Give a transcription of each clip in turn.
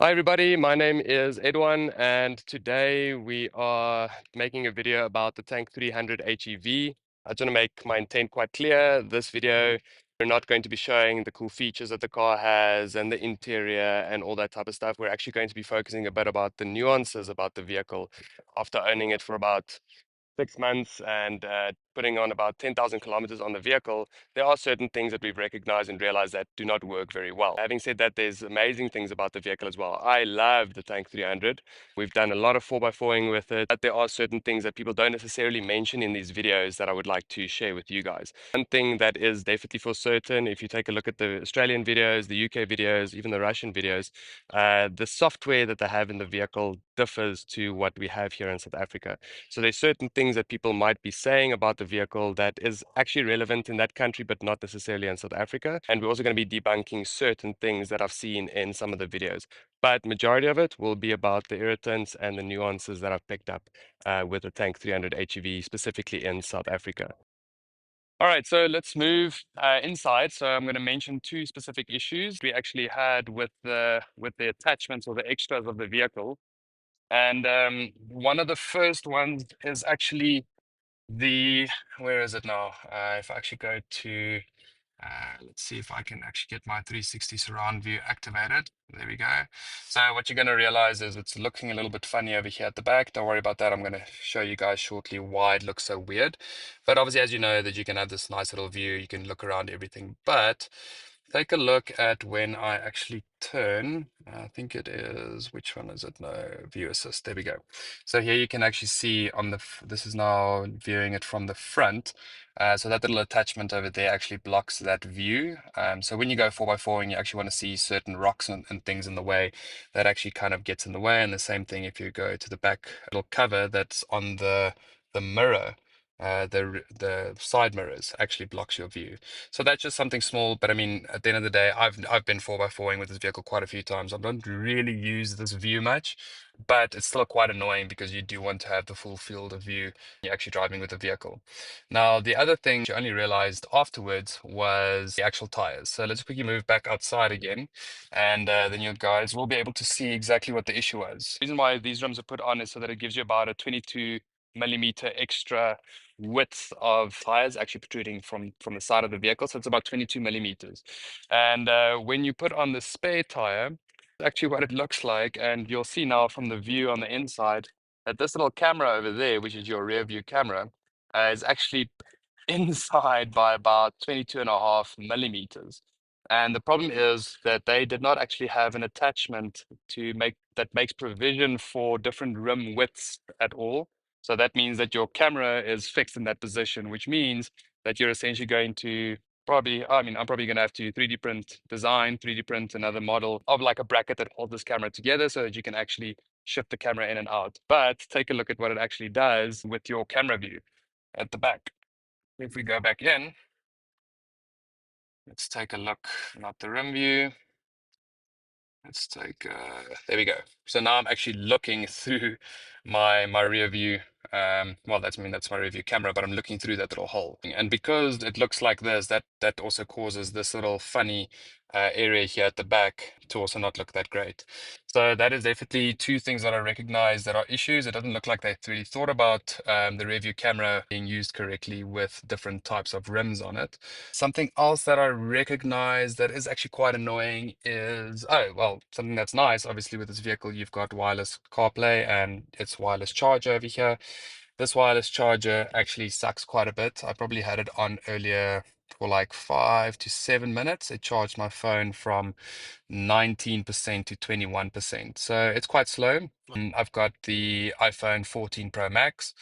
Hi everybody, my name is Edwan and today we are making a video about the Tank 300 HEV. I just want to make my intent quite clear. This video, we're not going to be showing the cool features that the car has and the interior and all that type of stuff. We're actually going to be focusing a bit about the nuances about the vehicle after owning it for about 6 months and putting on about 10,000 kilometers on the vehicle. There are certain things that we've recognized and realized that do not work very well. Having said that, there's amazing things about the vehicle as well. I love the Tank 300. We've done a lot of 4x4ing with it, but there are certain things that people don't necessarily mention in these videos that I would like to share with you guys. One thing that is definitely for certain, if you take a look at the Australian videos, the UK videos, even the Russian videos, the software that they have in the vehicle differs to what we have here in South Africa. So there's certain things that people might be saying about the vehicle that is actually relevant in that country, but not necessarily in South Africa. And we're also going to be debunking certain things that I've seen in some of the videos. But majority of it will be about the irritants and the nuances that I've picked up with the Tank 300 HEV, specifically in South Africa. All right, so let's move inside. So I'm going to mention two specific issues we actually had with the attachments or the extras of the vehicle. And one of the first ones is actually where is it now? If I actually go to, let's see if I can actually get my 360 surround view activated. There we go. So what you're going to realize is it's looking a little bit funny over here at the back. Don't worry about that. I'm going to show you guys shortly why it looks so weird. But obviously, as you know, that you can have this nice little view. You can look around everything. But take a look at when I actually turn. I think it is, which one is it? No, view assist. There we go. So here you can actually see on this is now viewing it from the front. So that little attachment over there actually blocks that view. So when you go 4x4 and you actually want to see certain rocks and things in the way, that actually kind of gets in the way. And the same thing if you go to the back little cover that's on the mirror. The side mirrors actually blocks your view. So that's just something small, but I mean, at the end of the day, I've been 4x4ing with this vehicle quite a few times. I don't really use this view much, but it's still quite annoying because you do want to have the full field of view when you're actually driving with the vehicle. Now, the other thing I only realized afterwards was the actual tires. So let's quickly move back outside again, and then you guys will be able to see exactly what the issue was. The reason why these rims are put on is so that it gives you about a 22 millimeter extra width of tires actually protruding from the side of the vehicle. So it's about 22 millimeters. And when you put on the spare tire, actually what it looks like, and you'll see now from the view on the inside that this little camera over there, which is your rear view camera, is actually inside by about 22.5 millimeters. And the problem is that they did not actually have an attachment that makes provision for different rim widths at all. So that means that your camera is fixed in that position, which means that you're essentially going to I'm probably going to have to 3D print another model of like a bracket that holds this camera together so that you can actually shift the camera in and out. But take a look at what it actually does with your camera view at the back. If we go back in, let's take a look, not the rim view. Let's take, there we go. So now I'm actually looking through my rear view. Well, that's my rear view camera, but I'm looking through that little hole. And because it looks like this, that also causes this little funny area here at the back to also not look that great. So that is definitely two things that I recognize that are issues. It doesn't look like they really thought about the rear view camera being used correctly with different types of rims on it. Something else that I recognize that is actually quite annoying is, oh, well, something that's nice. Obviously, with this vehicle, you've got wireless CarPlay and it's wireless charger over here. This wireless charger actually sucks quite a bit. I probably had it on earlier for like 5 to 7 minutes. It charged my phone from 19% to 21%. So it's quite slow. I've got the iPhone 14 Pro Max.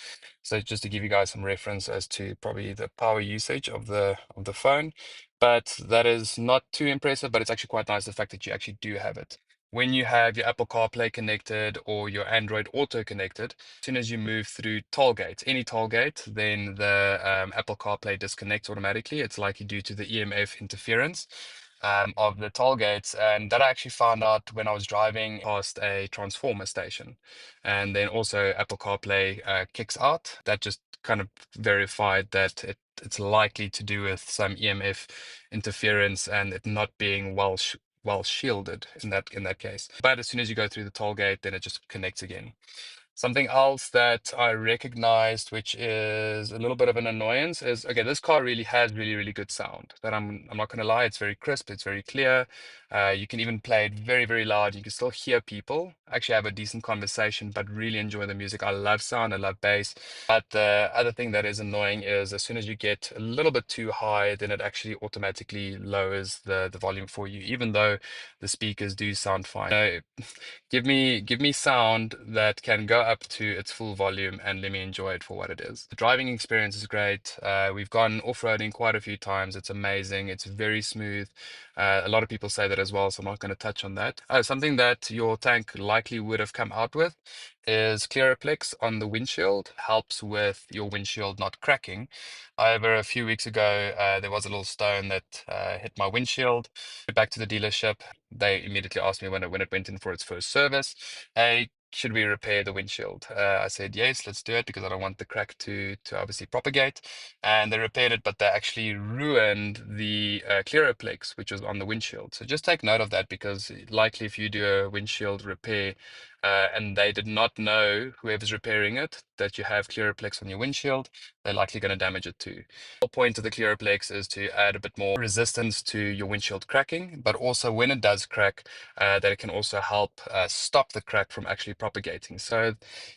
So just to give you guys some reference as to probably the power usage of the phone. But that is not too impressive, but it's actually quite nice the fact that you actually do have it. When you have your Apple CarPlay connected or your Android Auto connected, as soon as you move through toll gates, any toll gate, then the Apple CarPlay disconnects automatically. It's likely due to the EMF interference of the toll gates. And that I actually found out when I was driving past a transformer station. And then also Apple CarPlay kicks out. That just kind of verified that it's likely to do with some EMF interference and it not being well shielded in that case. But as soon as you go through the toll gate, then it just connects again. Something else that I recognized, which is a little bit of an annoyance, is okay, this car really has really good sound. That I'm not going to lie, it's very crisp, it's very clear. You can even play it very loud. You can still hear people. Actually have a decent conversation, but really enjoy the music. I love sound, I love bass. But the other thing that is annoying is as soon as you get a little bit too high, then it actually automatically lowers the volume for you, even though the speakers do sound fine. Give me sound that can go up to its full volume and let me enjoy it for what it is. The driving experience is great. We've gone off-roading quite a few times. It's amazing. It's very smooth. A lot of people say that as well, so I'm not going to touch on that. Something that your tank likely would have come out with is clearoplex on the windshield. Helps with your windshield not cracking. However, a few weeks ago, there was a little stone that hit my windshield. Back to the dealership. They immediately asked me when it went in for its first service, hey, should we repair the windshield? I said yes, let's do it because I don't want the crack to obviously propagate. And they repaired it, but they actually ruined the clearoplex, which was on the windshield. So just take note of that because likely if you do a windshield repair and they did not know, whoever's repairing it, that you have clearoplex on your windshield, they're likely going to damage it too. The whole point of the clearoplex is to add a bit more resistance to your windshield cracking, but also when it does crack, that it can also help stop the crack from actually propagating. So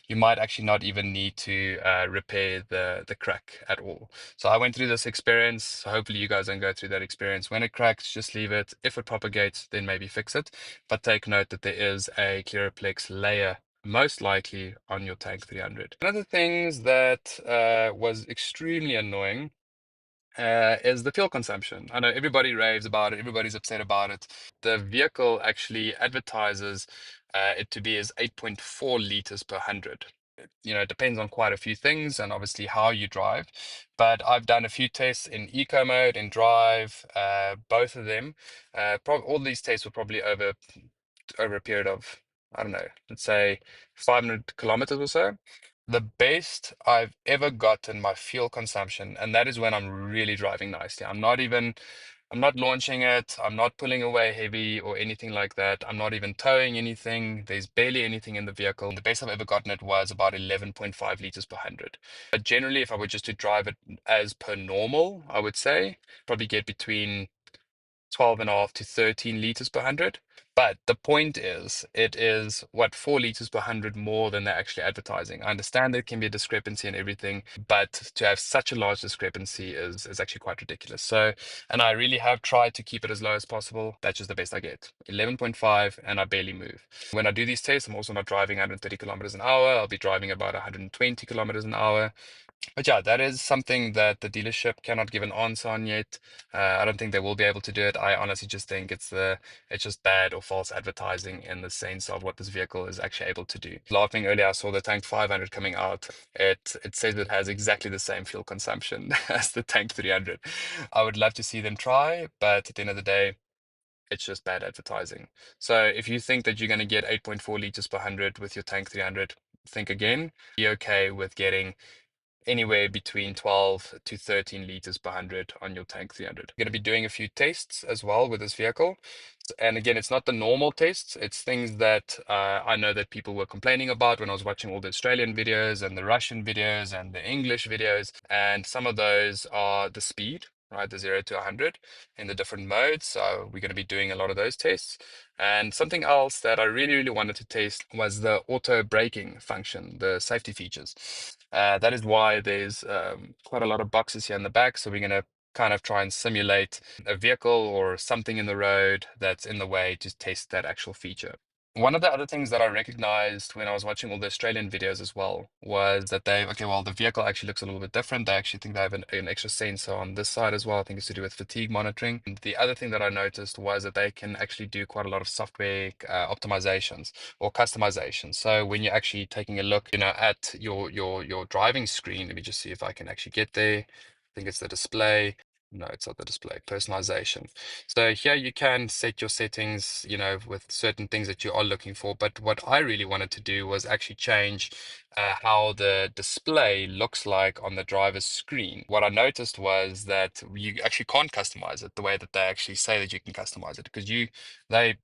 you might actually not even need to repair the crack at all. So I went through this experience. So hopefully you guys don't go through that experience. When it cracks, just leave it. If it propagates, then maybe fix it. But take note that there is a clearoplex layer most likely on your Tank 300. One of the things that was extremely annoying is the fuel consumption. I know everybody raves about it, everybody's upset about it. The vehicle actually advertises it to be as 8.4 liters per 100. You know, it depends on quite a few things and obviously how you drive. But I've done a few tests in eco mode, in drive, both of them. All these tests were probably over a period of, I don't know, let's say 500 kilometers or so. The best I've ever gotten my fuel consumption, and that is when I'm really driving nicely. I'm not launching it, I'm not pulling away heavy or anything like that. I'm not even towing anything. There's barely anything in the vehicle. The best I've ever gotten it was about 11.5 liters per 100. But generally, if I were just to drive it as per normal, I would say probably get between 12.5 to 13 liters per 100. But the point is, it is what 4 liters per 100 more than they're actually advertising. I understand there can be a discrepancy and everything, but to have such a large discrepancy is actually quite ridiculous. So, and I really have tried to keep it as low as possible. That's just the best I get. 11.5, and I barely move. When I do these tests, I'm also not driving 130 kilometers an hour. I'll be driving about 120 kilometers an hour. But yeah, that is something that the dealership cannot give an answer on yet. I don't think they will be able to do it. I honestly just think it's just bad or false advertising in the sense of what this vehicle is actually able to do. Laughing earlier, I saw the Tank 500 coming out. It says it has exactly the same fuel consumption as the Tank 300. I would love to see them try, but at the end of the day, it's just bad advertising. So if you think that you're going to get 8.4 liters per 100 with your Tank 300, think again. Be okay with getting anywhere between 12 to 13 liters per 100 on your Tank 300. We're going to be doing a few tests as well with this vehicle. And again, it's not the normal tests. It's things that I know that people were complaining about when I was watching all the Australian videos and the Russian videos and the English videos. And some of those are the speed, right? The 0 to 100 in the different modes. So we're going to be doing a lot of those tests. And something else that I really wanted to test was the auto braking function, the safety features. That is why there's quite a lot of boxes here in the back. So we're going to kind of try and simulate a vehicle or something in the road that's in the way to test that actual feature. One of the other things that I recognized when I was watching all the Australian videos as well was that okay, well, the vehicle actually looks a little bit different. They actually think they have an extra sensor on this side as well. I think it's to do with fatigue monitoring. And the other thing that I noticed was that they can actually do quite a lot of software optimizations or customization. So when you're actually taking a look, at your driving screen, let me just see if I can actually get there. I think it's the display. No, it's not the display. Personalization. So here you can set your settings, with certain things that you are looking for. But what I really wanted to do was actually change how the display looks like on the driver's screen. What I noticed was that you actually can't customize it the way that they actually say that you can customize it, because they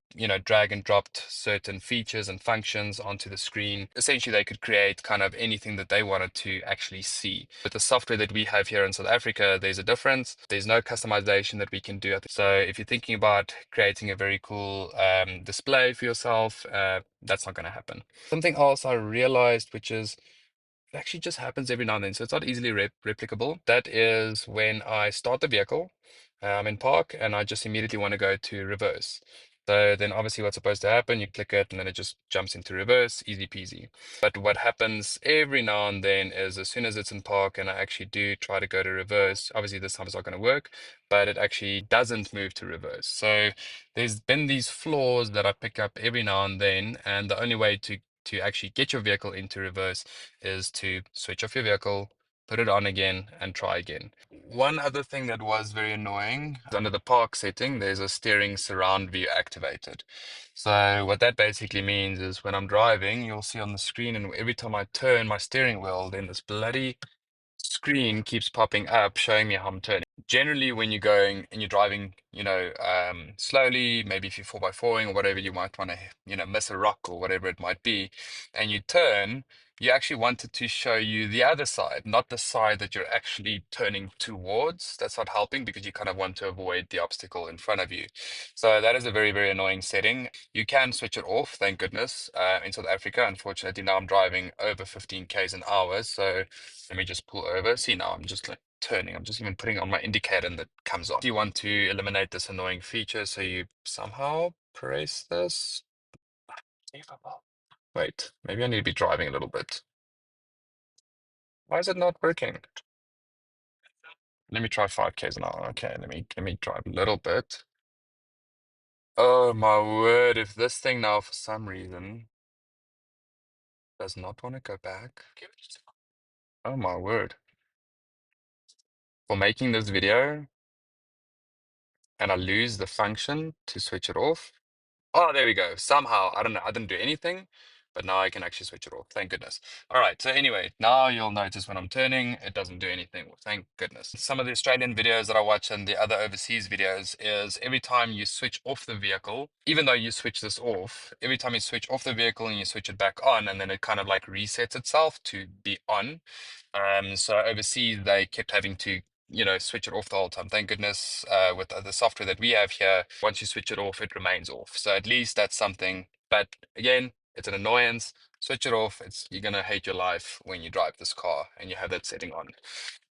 drag and dropped certain features and functions onto the screen. Essentially, they could create kind of anything that they wanted to actually see. With the software that we have here in South Africa, there's a difference. There's no customization that we can do. So if you're thinking about creating a very cool display for yourself, that's not going to happen. Something else I realized, which is it actually just happens every now and then, so it's not easily replicable. That is when I start the vehicle, I'm in park, and I just immediately want to go to reverse. So then obviously what's supposed to happen, you click it and then it just jumps into reverse, easy peasy. But what happens every now and then is as soon as it's in park and I actually do try to go to reverse, obviously this time it's not going to work, but it actually doesn't move to reverse. So there's been these flaws that I pick up every now and then, and the only way to actually get your vehicle into reverse is to switch off your vehicle, put it on again, and try again. One other thing that was very annoying, under the park setting, there's a steering surround view activated. So what that basically means is when I'm driving, you'll see on the screen, and every time I turn my steering wheel, then this bloody screen keeps popping up showing me how I'm turning. Generally, when you're going and you're driving, slowly, maybe if you're 4x4ing or whatever, you might want to, miss a rock or whatever it might be, and you turn, you actually want it to show you the other side, not the side that you're actually turning towards. That's not helping because you kind of want to avoid the obstacle in front of you. So that is a very, very annoying setting. You can switch it off, thank goodness, in South Africa. Unfortunately, now I'm driving over 15 k's an hour, so let me just pull over. See, now I'm just like turning. I'm just even putting on my indicator and that comes on. Do you want to eliminate this annoying feature? So you somehow press this. Wait, maybe I need to be driving a little bit. Why is it not working? Let me try 5 k's an hour. Okay, let me drive a little bit. Oh my word, if this thing now for some reason does not want to go back. Oh my word. For making this video and I lose the function to switch it off. Oh, there we go. Somehow, I don't know. I didn't do anything, but now I can actually switch it off. Thank goodness. All right. So anyway, now you'll notice when I'm turning, it doesn't do anything. Well, thank goodness. Some of the Australian videos that I watch and the other overseas videos is every time you switch off the vehicle, even though you switch this off, every time you switch off the vehicle and you switch it back on, and then it kind of like resets itself to be on. So overseas, they kept having to, switch it off the whole time. Thank goodness, with the software that we have here, once you switch it off, it remains off. So at least that's something. But again, it's an annoyance. Switch it off. You're gonna hate your life when you drive this car and you have that setting on.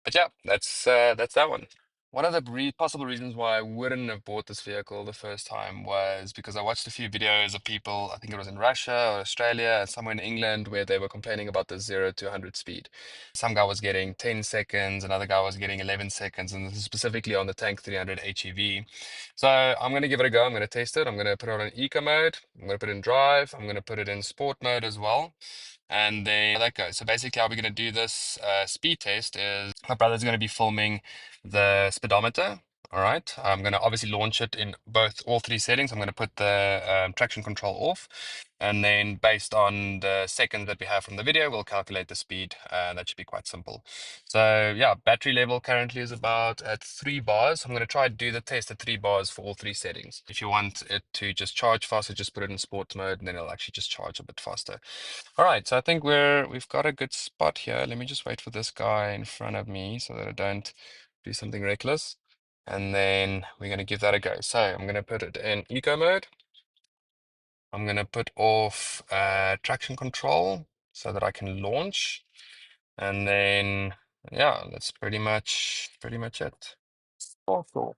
But yeah, that's that one. One of the possible reasons why I wouldn't have bought this vehicle the first time was because I watched a few videos of people, I think it was in Russia or Australia, somewhere in England, where they were complaining about the 0 to 100 speed. Some guy was getting 10 seconds, another guy was getting 11 seconds, and this is specifically on the Tank 300 HEV. So I'm going to give it a go. I'm going to test it. I'm going to put it on eco mode. I'm going to put it in drive. I'm going to put it in sport mode as well. And then that goes. So basically, how we're going to do this speed test is my brother's going to be filming the speedometer. All right. I'm going to obviously launch it in all three settings. I'm going to put the traction control off. And then based on the seconds that we have from the video, we'll calculate the speed. That should be quite simple. So yeah, battery level currently is about at 3 bars. I'm going to try to do the test at 3 bars for all three settings. If you want it to just charge faster, just put it in sports mode and then it'll actually just charge a bit faster. All right, so I think we've got a good spot here. Let me just wait for this guy in front of me so that I don't do something reckless. And then we're going to give that a go. So I'm going to put it in eco mode. I'm going to put off traction control so that I can launch. And then, yeah, that's pretty much it. Awesome.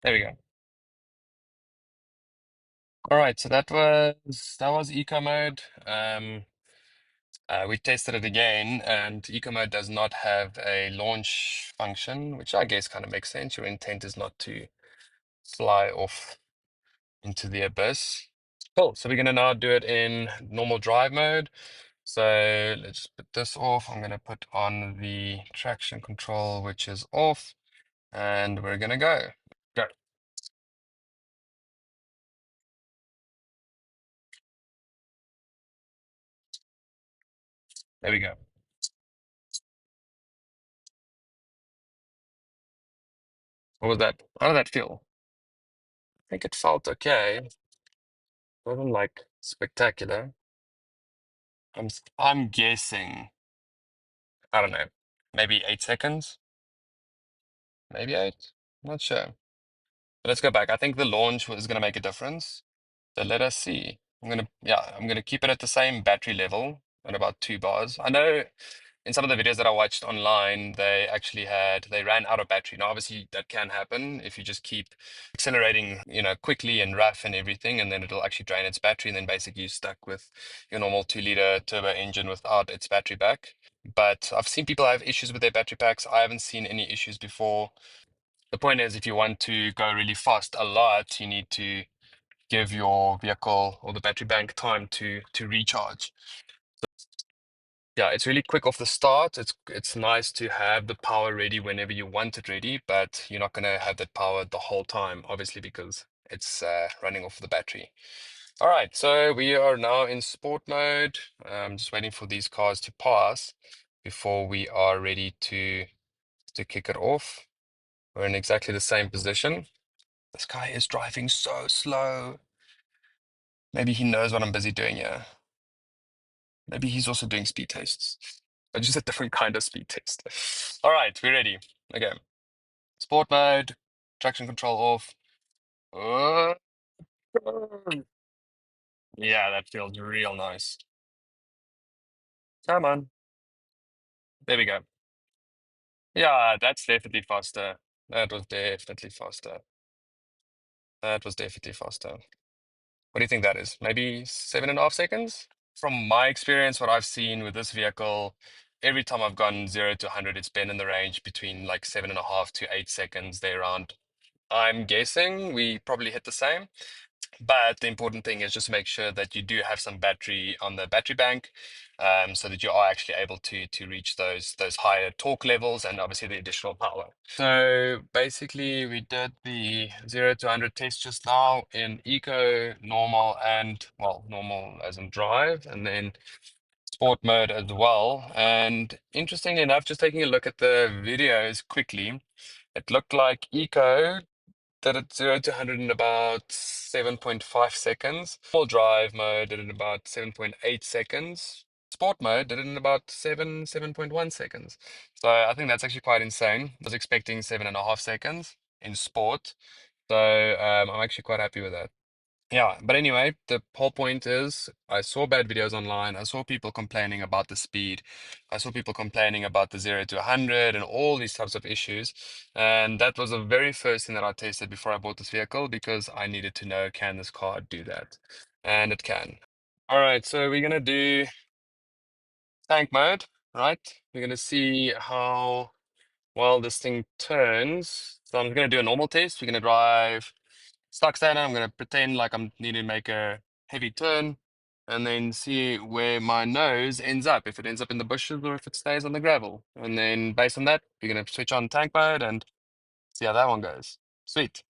There we go. All right, so that was eco mode. We tested it again, and eco mode does not have a launch function, which I guess kind of makes sense. Your intent is not to fly off into the abyss. Cool. So we're going to now do it in normal drive mode. So let's just put this off. I'm going to put on the traction control, which is off, and we're going to go. Go. There we go. What was that? How did that feel? I think it felt okay. Wasn't like spectacular. I'm guessing, I don't know, maybe 8 seconds, maybe eight. Not sure. But let's go back. I think the launch was going to make a difference. So let us see. I'm gonna keep it at the same battery level at about 2 bars. I know in some of the videos that I watched online, they ran out of battery. Now, obviously, that can happen if you just keep accelerating, quickly and rough and everything, and then it'll actually drain its battery, and then basically you're stuck with your normal 2-liter turbo engine without its battery back. But I've seen people have issues with their battery packs. I haven't seen any issues before. The point is, if you want to go really fast a lot, you need to give your vehicle or the battery bank time to recharge. Yeah, it's really quick off the start. It's nice to have the power ready whenever you want it ready, but you're not gonna have that power the whole time, obviously, because it's running off the battery. All right, so we are now in sport mode. I'm just waiting for these cars to pass before we are ready to kick it off. We're in exactly the same position. This guy is driving so slow. Maybe he knows what I'm busy doing here. Maybe he's also doing speed tests, but just a different kind of speed test. All right, we're ready. Okay. Sport mode, traction control off. Uh, yeah, that feels real nice. Come on. There we go. Yeah, that's definitely faster. That was definitely faster. That was definitely faster. What do you think that is? Maybe 7.5 seconds? From my experience, what I've seen with this vehicle, every time I've gone 0 to 100, it's been in the range between like 7.5 to 8 seconds, there around. I'm guessing we probably hit the same, but the important thing is just make sure that you do have some battery on the battery bank, so that you are actually able to reach those higher torque levels and obviously the additional power. So basically, we did the 0 to 100 test just now in eco, normal, and well, normal as in drive, and then sport mode as well. And interestingly enough, just taking a look at the videos quickly, it looked like eco did it 0 to 100 in about 7.5 seconds. Full drive mode did it in about 7.8 seconds. Sport mode did it in about 7.1 seconds. So I think that's actually quite insane. I was expecting 7.5 seconds in sport. So I'm actually quite happy with that. Yeah, but anyway, the whole point is I saw bad videos online. I saw people complaining about the speed. I saw people complaining about the 0 to 100 and all these types of issues. And that was the very first thing that I tested before I bought this vehicle because I needed to know, can this car do that? And it can. All right, so we're gonna do tank mode, right? We're gonna see how well this thing turns. So I'm gonna do a normal test. We're gonna drive stock standard. I'm going to pretend like I'm needing to make a heavy turn and then see where my nose ends up, if it ends up in the bushes or if it stays on the gravel. And then based on that, we're going to switch on tank mode and see how that one goes. Sweet.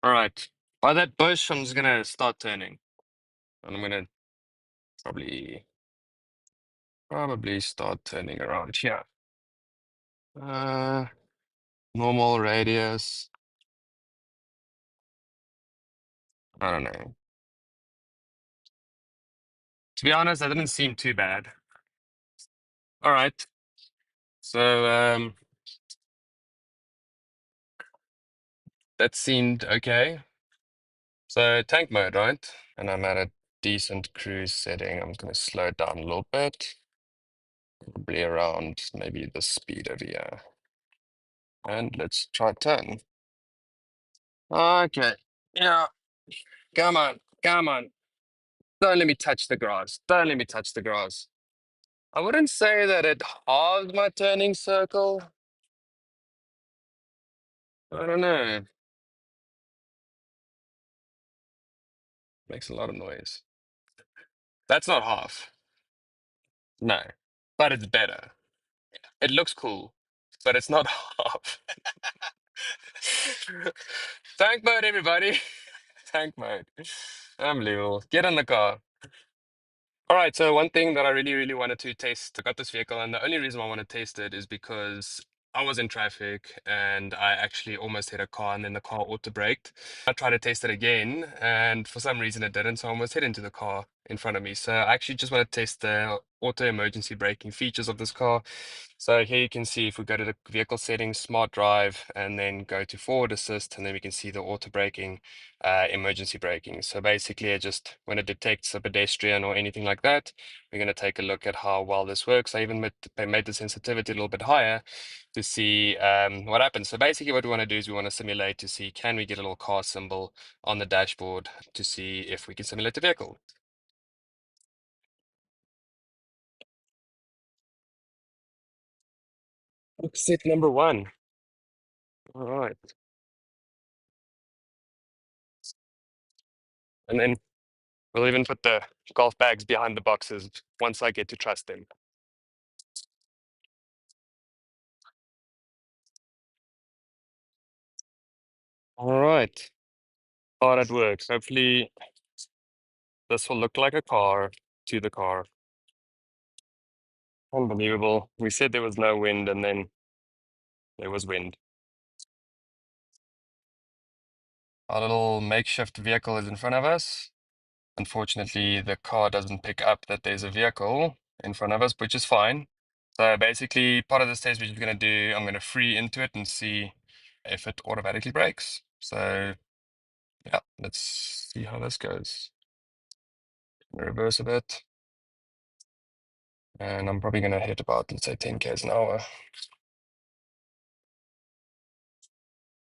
All right. By that bush, I'm just going to start turning. And I'm going to probably start turning around here. Uh, Normal radius. I don't know. To be honest, that didn't seem too bad. All right. So that seemed okay. So tank mode, right? And I'm at a decent cruise setting. I'm going to slow it down a little bit, probably around maybe the speed over here. And let's try turn. Okay. Yeah. Come on. Come on. Don't let me touch the grass. Don't let me touch the grass. I wouldn't say that it halves my turning circle. I don't know. Makes a lot of noise. That's not half. No, but it's better. It looks cool, but it's not half. Tank mode, everybody. Tank mode. Unbelievable. Get in the car. All right, so one thing that I really, really wanted to taste, I got this vehicle, and the only reason why I want to taste it is because I was in traffic and I actually almost hit a car and then the car auto braked. I tried to taste it again, and for some reason it didn't, so I almost hit into the car in front of me. So I actually just want to test the auto emergency braking features of this car. So here you can see if we go to the vehicle settings, smart drive, and then go to forward assist, and then we can see the auto braking, emergency braking. So basically, it just when it detects a pedestrian or anything like that, we're going to take a look at how well this works. I even made the sensitivity a little bit higher to see what happens. So basically, what we want to do is we want to simulate to see can we get a little car symbol on the dashboard to see if we can simulate the vehicle. Set number one. All right. And then we'll even put the golf bags behind the boxes once I get to trust them. All right. Oh, that works. Hopefully, this will look like a car to the car. Unbelievable. We said there was no wind, and then there was wind. Our little makeshift vehicle is in front of us. Unfortunately, the car doesn't pick up that there's a vehicle in front of us, which is fine. So basically, part of this test we're just going to do, I'm going to free into it and see if it automatically brakes. So yeah, let's see how this goes. Reverse a bit. And I'm probably going to hit about, let's say, 10 k's an hour.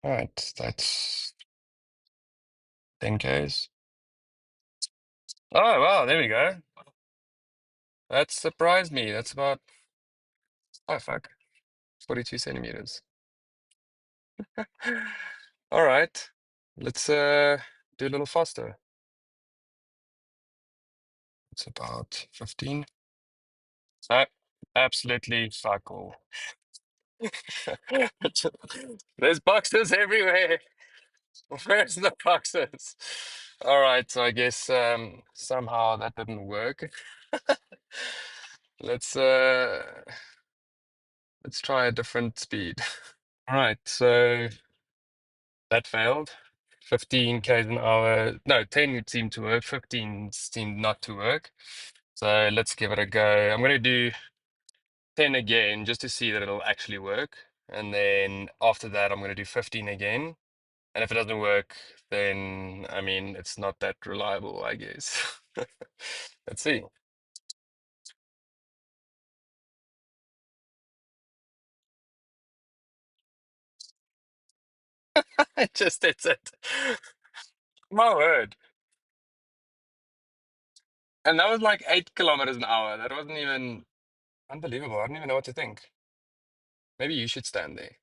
All right, that's 10 k's. Oh, wow, there we go. That surprised me. That's about, oh, fuck, 42 centimeters. All right, let's do a little faster. It's about 15. No, absolutely fuck all. There's boxes everywhere. Where's the boxes? All right, so I guess somehow that didn't work. Let's let's try a different speed. All right, so that failed. 15 k's an hour. No, 10 seemed to work. 15 seemed not to work. So let's give it a go. I'm gonna do 10 again just to see that it'll actually work. And then after that, I'm gonna do 15 again. And if it doesn't work, then I mean, it's not that reliable, I guess. Let's see. It just hits it. My word. And that was like 8 kilometers an hour. That wasn't even unbelievable. I don't even know what to think. Maybe you should stand there.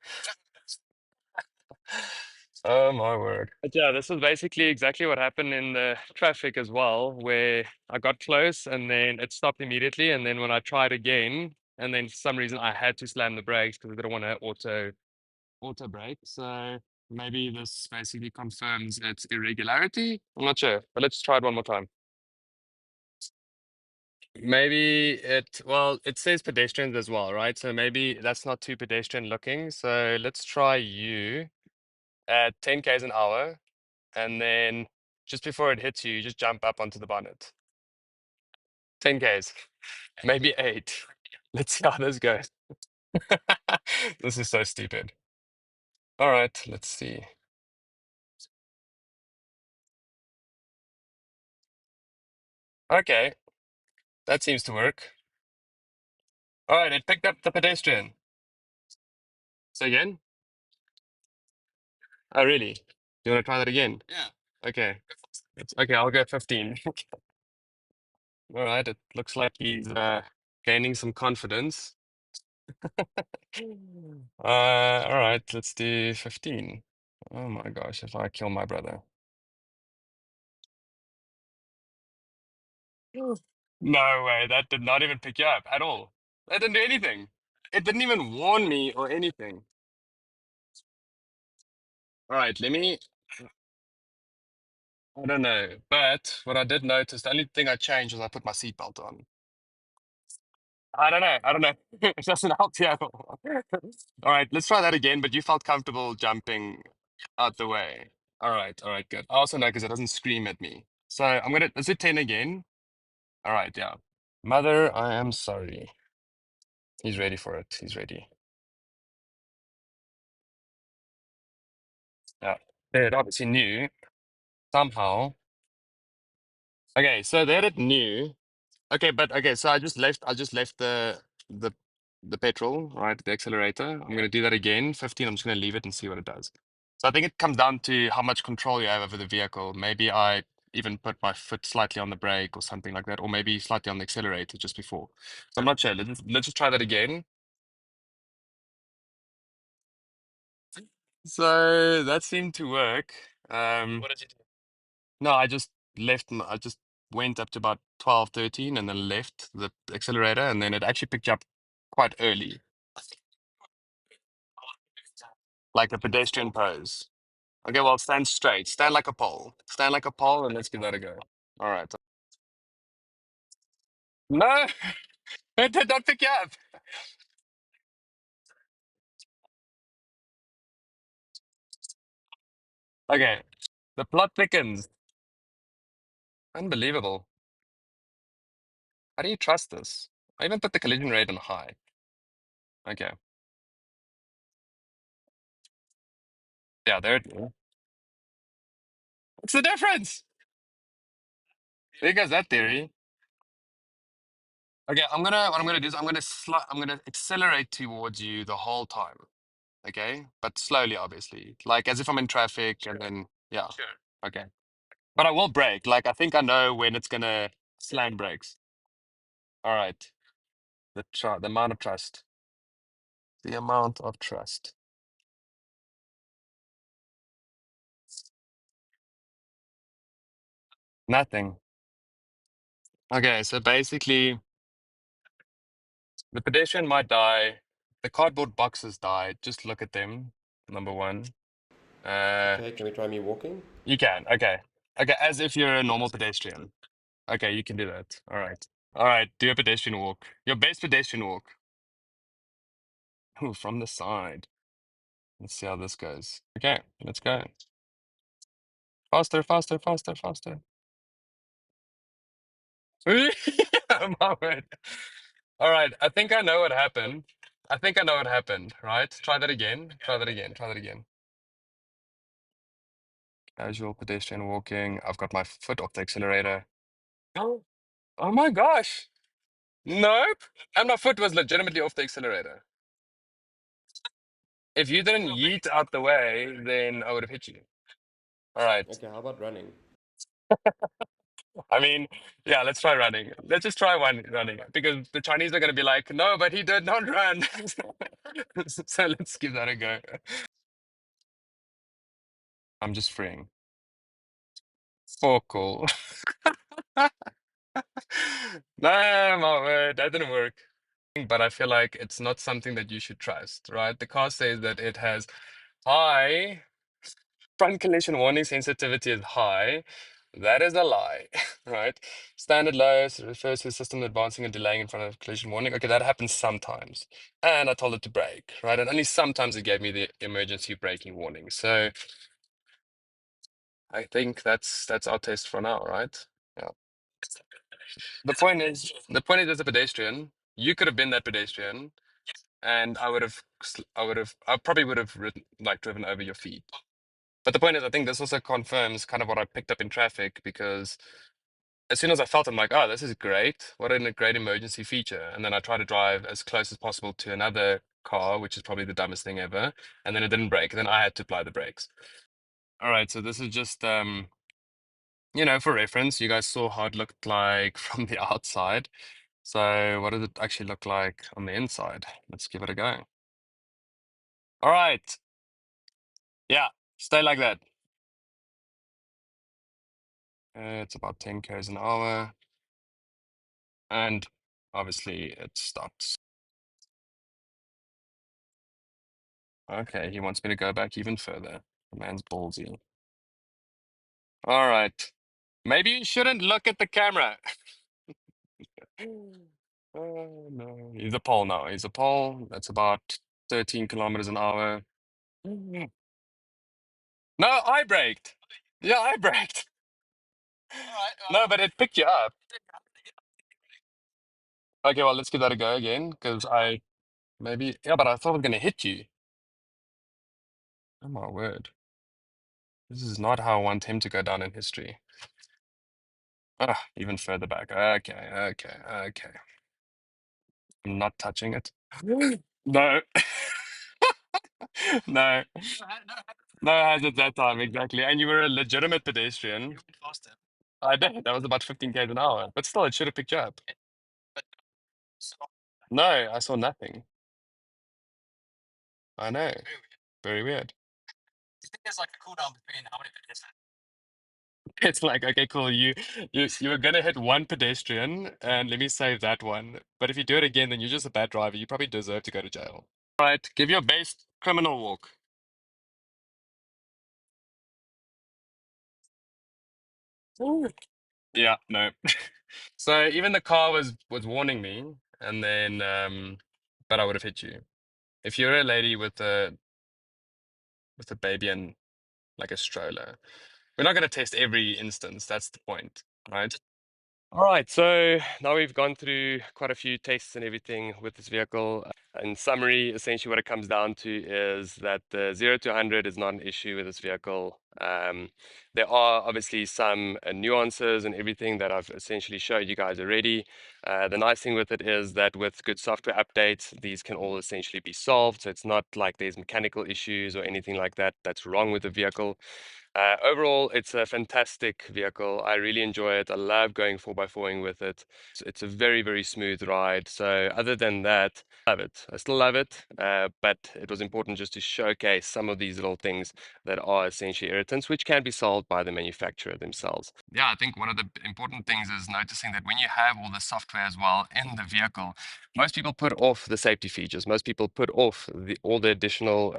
Oh my word. But yeah, this was basically exactly what happened in the traffic as well, where I got close and then it stopped immediately. And then when I tried again, and then for some reason I had to slam the brakes because I didn't want to auto brake. So maybe this basically confirms its irregularity. I'm not sure, but let's try it one more time. Maybe well, it says pedestrians as well, right? So maybe that's not too pedestrian looking. So let's try you at 10 k's an hour. And then just before it hits you, you just jump up onto the bonnet. 10 k's, maybe 8. Let's see how this goes. This is so stupid. All right, let's see. Okay, that seems to work. All right, it picked up the pedestrian. So again? Oh, really? You want to try that again? Yeah. Okay. Okay, I'll go 15. All right, it looks like he's gaining some confidence. All right, let's do 15. Oh my gosh, if I kill my brother. No way, that did not even pick you up at all. That didn't do anything. It didn't even warn me or anything. All right, let me. I don't know, but what I did notice, the only thing I changed was I put my seatbelt on. I don't know. I don't know. It doesn't help you at all. All right, let's try that again. But you felt comfortable jumping out the way. All right, good. I also know because it doesn't scream at me. So I'm gonna. Let's do 10 again. All right, yeah. Mother, I am sorry. He's ready for it. He's ready. Yeah. They obviously knew somehow. Okay, so they it knew. Okay, but okay, so I just left the the petrol, right, the accelerator. I'm gonna do that again. 15, I'm just gonna leave it and see what it does. So I think it comes down to how much control you have over the vehicle. Maybe I even put my foot slightly on the brake or something like that, or maybe slightly on the accelerator just before. So I'm not sure. Let's just try that again. So that seemed to work. What did you do? No, I just went up to about 12, 13, and then left the accelerator, and then it actually picked you up quite early, like a pedestrian pose. Okay, well, stand straight. Stand like a pole. Stand like a pole, and let's give that a go. All right. No, it did not pick you up. Okay, the plot thickens. Unbelievable. How do you trust this? I even put the collision rate on high. Okay. Yeah, there it is. What's the difference? There goes that theory. Okay, what I'm gonna do is I'm gonna accelerate towards you the whole time. Okay, but slowly, obviously, like as if I'm in traffic, and then yeah, sure. Okay. But I will brake. Like I think I know when it's gonna slam brakes. All right, the amount of trust, the amount of trust. Nothing. Okay, so basically, the pedestrian might die. The cardboard boxes died. Just look at them. Number one. Uh, Okay, can we try me walking? you can. Okay. Okay, as if you're a normal pedestrian. Okay, you can do that. All right. All right, do a pedestrian walk. Your best pedestrian walk. Ooh, from the side. Let's see how this goes. Okay, let's go. Faster, faster, faster, faster. My word. All right, I think I know what happened. I think I know what happened, right? Try that again. Try that again. Try that again. Casual pedestrian walking. I've got my foot off the accelerator. Oh, oh my gosh. Nope. And my foot was legitimately off the accelerator. If you didn't yeet out the way, then I would have hit you. All right. Okay, how about running? I mean, yeah, let's try running. Let's just try one running because the Chinese are going to be like, no, but he did not run. So let's give that a go. I'm just freeing. Oh, cool. No, my word, that didn't work. But I feel like it's not something that you should trust, right? The car says that it has high front collision warning sensitivity is high. That is a lie, right? Standard lows refers to the system advancing and delaying in front of collision warning. Okay, that happens sometimes. And I told it to brake, right? And only sometimes it gave me the emergency braking warning. So I think that's our test for now, right? Yeah. The point is, as a pedestrian, you could have been that pedestrian, and I probably would have driven over your feet. But the point is, I think this also confirms kind of what I picked up in traffic because as soon as I felt, I'm like, oh, this is great. What a great emergency feature. And then I try to drive as close as possible to another car, which is probably the dumbest thing ever. And then it didn't brake. Then I had to apply the brakes. All right, so this is just for reference, you guys saw how it looked like from the outside. So what does it actually look like on the inside? Let's give it a go. All right. Yeah, stay like that. It's about 10 k's an hour. And obviously it stops. Okay, he wants me to go back even further. The man's ballsy. All right. Maybe you shouldn't look at the camera. Oh no. He's a pole now. He's a pole. That's about 13 kilometers an hour. No, I braked. Yeah, I braked. No, but it picked you up. Okay, well, let's give that a go again, because maybe, yeah, but I thought it was going to hit you. Oh my word. This is not how I want him to go down in history. Ah, even further back. Okay, okay, okay. I'm not touching it. No. No. No hazards that time, exactly. And you were a legitimate pedestrian. I did. That was about 15 k's an hour. But still, it should have picked you up. No, I saw nothing. I know. Very weird. It's like, okay, cool. You were gonna hit one pedestrian, and let me save that one. But if you do it again, then you're just a bad driver. You probably deserve to go to jail. All right, give your best criminal walk. Ooh. Yeah, no. So even the car was warning me, and then but I would have hit you. If you're a lady with a baby and like a stroller, we're not gonna test every instance. That's the point, right? All right, so now we've gone through quite a few tests and everything with this vehicle. In summary, essentially what it comes down to is that the 0 to 100 is not an issue with this vehicle. There are obviously some nuances and everything that I've essentially showed you guys already. The nice thing with it is that with good software updates, these can all essentially be solved. So it's not like there's mechanical issues or anything like that that's wrong with the vehicle. Overall, it's a fantastic vehicle. I really enjoy it. I love going 4x4ing with it. It's a very, very smooth ride. So other than that, I love it. I still love it, but it was important just to showcase some of these little things that are essentially irritants, which can be solved by the manufacturer themselves. Yeah, I think one of the important things is noticing that when you have all the software as well in the vehicle, most people put off the safety features. Most people put off all the additional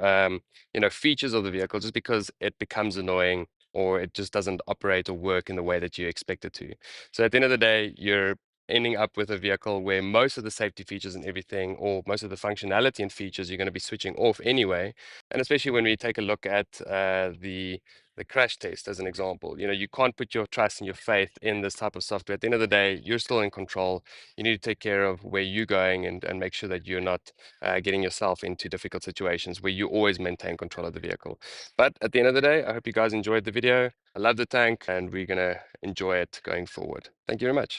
features of the vehicle just because it becomes annoying or it just doesn't operate or work in the way that you expect it to. So at the end of the day, you're ending up with a vehicle where most of the safety features and everything, or most of the functionality and features, you're going to be switching off anyway. And especially when we take a look at the crash test as an example, you can't put your trust and your faith in this type of software. At the end of the day, you're still in control. You need to take care of where you're going and make sure that you're not getting yourself into difficult situations where you always maintain control of the vehicle. But at the end of the day, I hope you guys enjoyed the video. I love the tank and we're going to enjoy it going forward. Thank you very much.